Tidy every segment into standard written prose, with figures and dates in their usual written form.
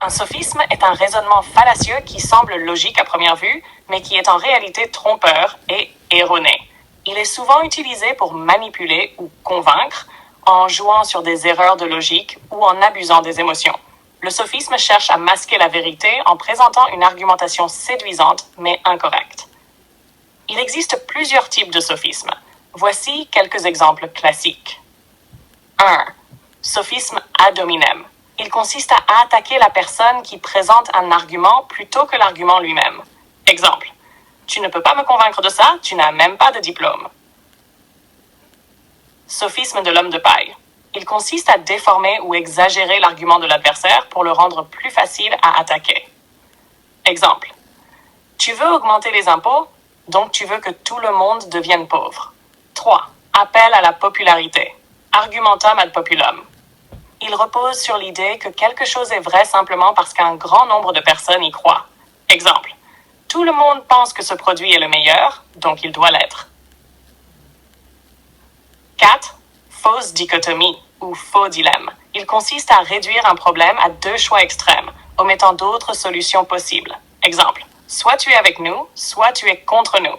Un sophisme est un raisonnement fallacieux qui semble logique à première vue, mais qui est en réalité trompeur et erroné. Il est souvent utilisé pour manipuler ou convaincre, en jouant sur des erreurs de logique ou en abusant des émotions. Le sophisme cherche à masquer la vérité en présentant une argumentation séduisante mais incorrecte. Il existe plusieurs types de sophismes. Voici quelques exemples classiques. 1. Sophisme ad hominem. Il consiste à attaquer la personne qui présente un argument plutôt que l'argument lui-même. Exemple. Tu ne peux pas me convaincre de ça, tu n'as même pas de diplôme. Sophisme de l'homme de paille. Il consiste à déformer ou exagérer l'argument de l'adversaire pour le rendre plus facile à attaquer. Exemple. Tu veux augmenter les impôts, donc tu veux que tout le monde devienne pauvre. 3. Appel à la popularité. Argumentum ad populum. Il repose sur l'idée que quelque chose est vrai simplement parce qu'un grand nombre de personnes y croient. Exemple. Tout le monde pense que ce produit est le meilleur, donc il doit l'être. 4. Fausse dichotomie ou faux dilemme. Il consiste à réduire un problème à deux choix extrêmes, omettant d'autres solutions possibles. Exemple. Soit tu es avec nous, soit tu es contre nous.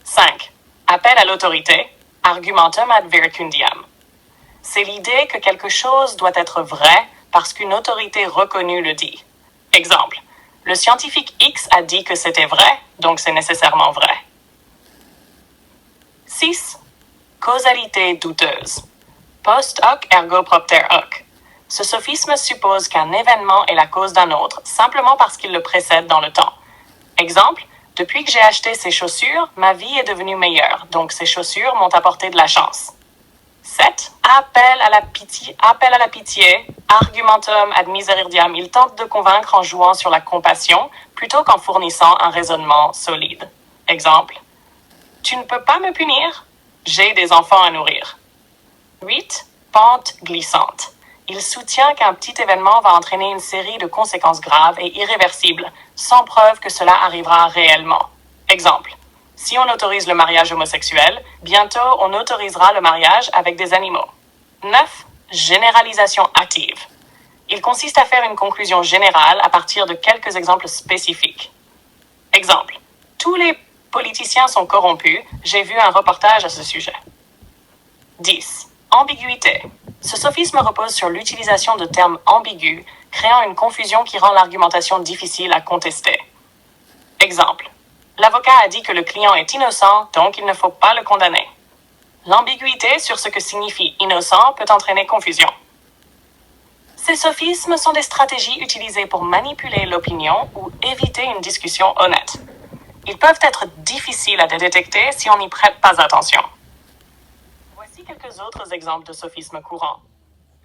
5. Appel à l'autorité. Argumentum ad verecundiam. C'est l'idée que quelque chose doit être vrai parce qu'une autorité reconnue le dit. Exemple. Le scientifique X a dit que c'était vrai, donc c'est nécessairement vrai. 6. Causalité douteuse. Post hoc ergo propter hoc. Ce sophisme suppose qu'un événement est la cause d'un autre, simplement parce qu'il le précède dans le temps. Exemple, depuis que j'ai acheté ces chaussures, ma vie est devenue meilleure, donc ces chaussures m'ont apporté de la chance. 7. Appel à la pitié, argumentum ad misericordiam. Il tente de convaincre en jouant sur la compassion plutôt qu'en fournissant un raisonnement solide. Exemple. Tu ne peux pas me punir? J'ai des enfants à nourrir. 8. Pente glissante. Il soutient qu'un petit événement va entraîner une série de conséquences graves et irréversibles, sans preuve que cela arrivera réellement. Exemple. Si on autorise le mariage homosexuel, bientôt on autorisera le mariage avec des animaux. 9. Généralisation hâtive. Il consiste à faire une conclusion générale à partir de quelques exemples spécifiques. Exemple. Tous les politiciens sont corrompus, j'ai vu un reportage à ce sujet. 10. Ambiguïté. Ce sophisme repose sur l'utilisation de termes ambigus, créant une confusion qui rend l'argumentation difficile à contester. Exemple. L'avocat a dit que le client est innocent, donc il ne faut pas le condamner. L'ambiguïté sur ce que signifie innocent peut entraîner confusion. Ces sophismes sont des stratégies utilisées pour manipuler l'opinion ou éviter une discussion honnête. Ils peuvent être difficiles à détecter si on n'y prête pas attention. Voici quelques autres exemples de sophismes courants.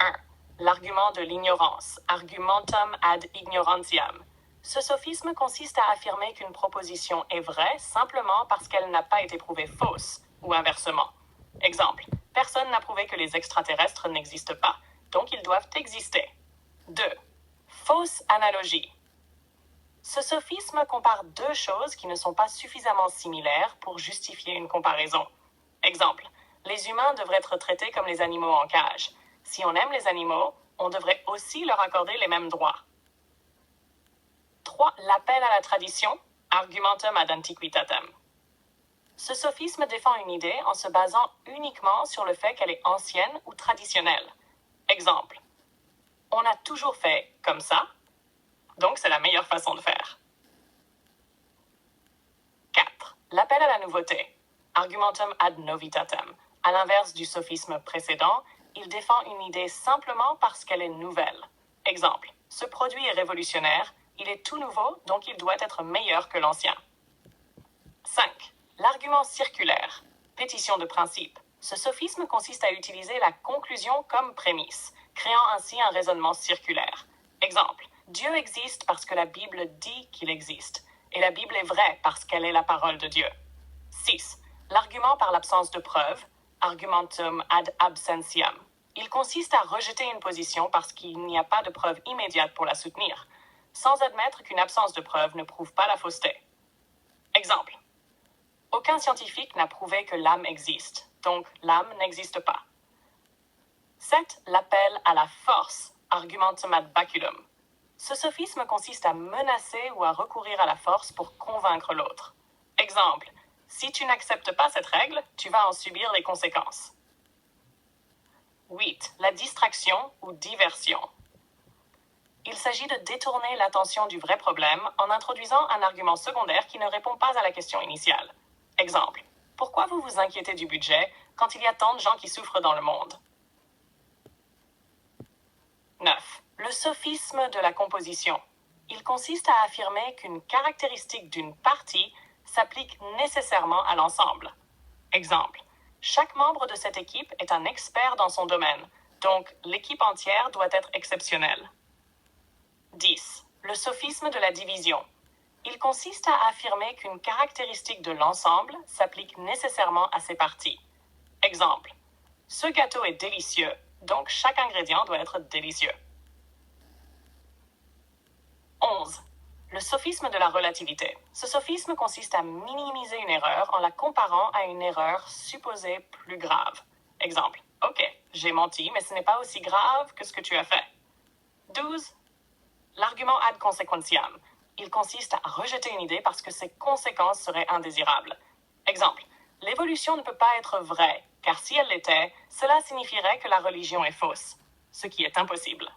1. L'argument de l'ignorance, argumentum ad ignorantiam. Ce sophisme consiste à affirmer qu'une proposition est vraie simplement parce qu'elle n'a pas été prouvée fausse, ou inversement. Exemple, personne n'a prouvé que les extraterrestres n'existent pas, donc ils doivent exister. 2. Fausse analogie. Ce sophisme compare deux choses qui ne sont pas suffisamment similaires pour justifier une comparaison. Exemple, les humains devraient être traités comme les animaux en cage. Si on aime les animaux, on devrait aussi leur accorder les mêmes droits. 3. L'appel à la tradition, argumentum ad antiquitatem. Ce sophisme défend une idée en se basant uniquement sur le fait qu'elle est ancienne ou traditionnelle. Exemple. On a toujours fait comme ça, donc c'est la meilleure façon de faire. 4. L'appel à la nouveauté, argumentum ad novitatem. À l'inverse du sophisme précédent, il défend une idée simplement parce qu'elle est nouvelle. Exemple. Ce produit est révolutionnaire, il est tout nouveau, donc il doit être meilleur que l'ancien. 5. L'argument circulaire, pétition de principe. Ce sophisme consiste à utiliser la conclusion comme prémisse, créant ainsi un raisonnement circulaire. Exemple. Dieu existe parce que la Bible dit qu'il existe, et la Bible est vraie parce qu'elle est la parole de Dieu. 6. L'argument par l'absence de preuve, argumentum ad absentiam. Il consiste à rejeter une position parce qu'il n'y a pas de preuve immédiate pour la soutenir, sans admettre qu'une absence de preuve ne prouve pas la fausseté. Exemple. Aucun scientifique n'a prouvé que l'âme existe, donc l'âme n'existe pas. 7. L'appel à la force, argumentum ad baculum. Ce sophisme consiste à menacer ou à recourir à la force pour convaincre l'autre. Exemple, si tu n'acceptes pas cette règle, tu vas en subir les conséquences. 8. La distraction ou diversion. Il s'agit de détourner l'attention du vrai problème en introduisant un argument secondaire qui ne répond pas à la question initiale. Exemple, pourquoi vous vous inquiétez du budget quand il y a tant de gens qui souffrent dans le monde? 9. Le sophisme de la composition. Il consiste à affirmer qu'une caractéristique d'une partie s'applique nécessairement à l'ensemble. Exemple, chaque membre de cette équipe est un expert dans son domaine, donc l'équipe entière doit être exceptionnelle. 10. Le sophisme de la division. Il consiste à affirmer qu'une caractéristique de l'ensemble s'applique nécessairement à ses parties. Exemple, ce gâteau est délicieux, donc chaque ingrédient doit être délicieux. 11. Le sophisme de la relativité. Ce sophisme consiste à minimiser une erreur en la comparant à une erreur supposée plus grave. Exemple, ok, j'ai menti, mais ce n'est pas aussi grave que ce que tu as fait. 12. L'argument ad consequentiam. Il consiste à rejeter une idée parce que ses conséquences seraient indésirables. Exemple, l'évolution ne peut pas être vraie, car si elle l'était, cela signifierait que la religion est fausse, ce qui est impossible.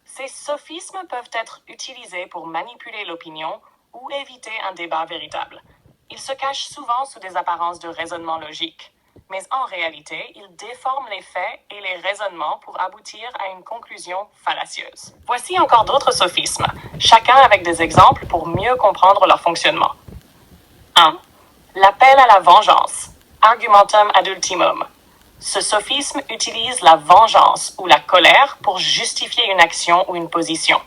Ces sophismes peuvent être utilisés pour manipuler l'opinion ou éviter un débat véritable. Ils se cachent souvent sous des apparences de raisonnement logique, mais en réalité, ils déforment les faits et les raisonnements pour aboutir à une conclusion fallacieuse. Voici encore d'autres sophismes, chacun avec des exemples pour mieux comprendre leur fonctionnement. 1. L'appel à la vengeance, argumentum ad ultimum. Ce sophisme utilise la vengeance ou la colère pour justifier une action ou une position.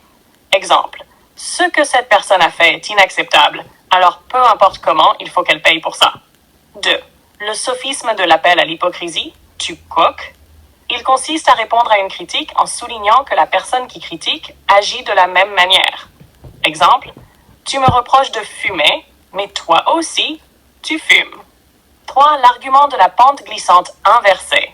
Exemple, ce que cette personne a fait est inacceptable, alors peu importe comment, il faut qu'elle paye pour ça. 2. Le sophisme de l'appel à l'hypocrisie, tu coques. Il consiste à répondre à une critique en soulignant que la personne qui critique agit de la même manière. Exemple, tu me reproches de fumer, mais toi aussi, tu fumes. 3. L'argument de la pente glissante inversée.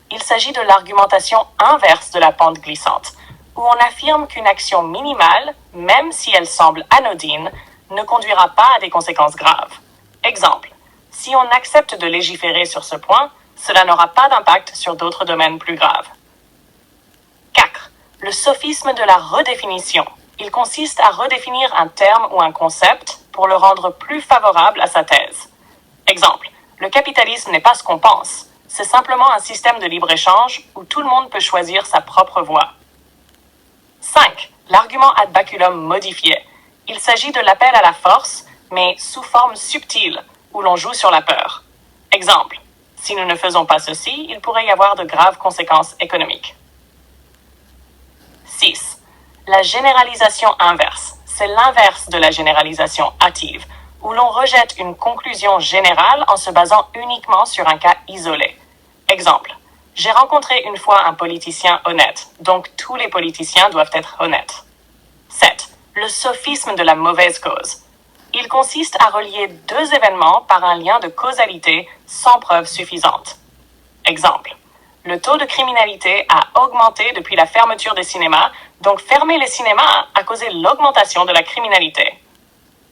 Il s'agit de l'argumentation inverse de la pente glissante, où on affirme qu'une action minimale, même si elle semble anodine, ne conduira pas à des conséquences graves. Exemple, si on accepte de légiférer sur ce point, cela n'aura pas d'impact sur d'autres domaines plus graves. 4. Le sophisme de la redéfinition. Il consiste à redéfinir un terme ou un concept pour le rendre plus favorable à sa thèse. Exemple, le capitalisme n'est pas ce qu'on pense, c'est simplement un système de libre-échange où tout le monde peut choisir sa propre voie. 5. L'argument ad baculum modifié. Il s'agit de l'appel à la force, mais sous forme subtile, où l'on joue sur la peur. Exemple, si nous ne faisons pas ceci, il pourrait y avoir de graves conséquences économiques. 6. La généralisation inverse. C'est l'inverse de la généralisation hâtive, où l'on rejette une conclusion générale en se basant uniquement sur un cas isolé. Exemple, j'ai rencontré une fois un politicien honnête, donc tous les politiciens doivent être honnêtes. 7. Le sophisme de la mauvaise cause. Il consiste à relier deux événements par un lien de causalité sans preuve suffisante. Exemple, le taux de criminalité a augmenté depuis la fermeture des cinémas, donc fermer les cinémas a causé l'augmentation de la criminalité.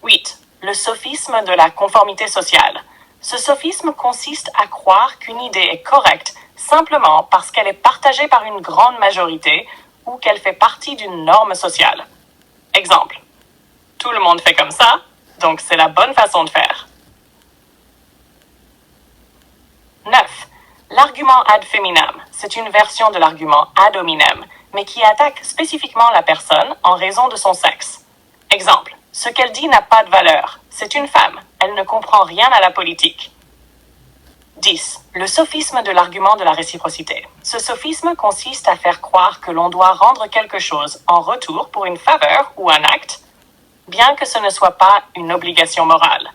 8. Le sophisme de la conformité sociale. Ce sophisme consiste à croire qu'une idée est correcte simplement parce qu'elle est partagée par une grande majorité ou qu'elle fait partie d'une norme sociale. Exemple, tout le monde fait comme ça, donc c'est la bonne façon de faire. 9. L'argument ad feminam, c'est une version de l'argument ad hominem, mais qui attaque spécifiquement la personne en raison de son sexe. Exemple, ce qu'elle dit n'a pas de valeur. C'est une femme. Elle ne comprend rien à la politique. 10. Le sophisme de l'argument de la réciprocité. Ce sophisme consiste à faire croire que l'on doit rendre quelque chose en retour pour une faveur ou un acte, bien que ce ne soit pas une obligation morale.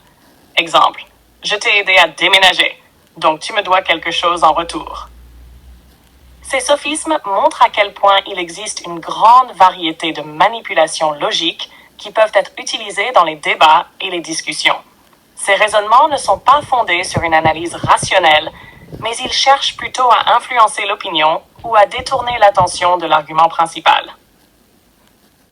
Exemple, je t'ai aidé à déménager, donc tu me dois quelque chose en retour. Ces sophismes montrent à quel point il existe une grande variété de manipulations logiques qui peuvent être utilisés dans les débats et les discussions. Ces raisonnements ne sont pas fondés sur une analyse rationnelle, mais ils cherchent plutôt à influencer l'opinion ou à détourner l'attention de l'argument principal.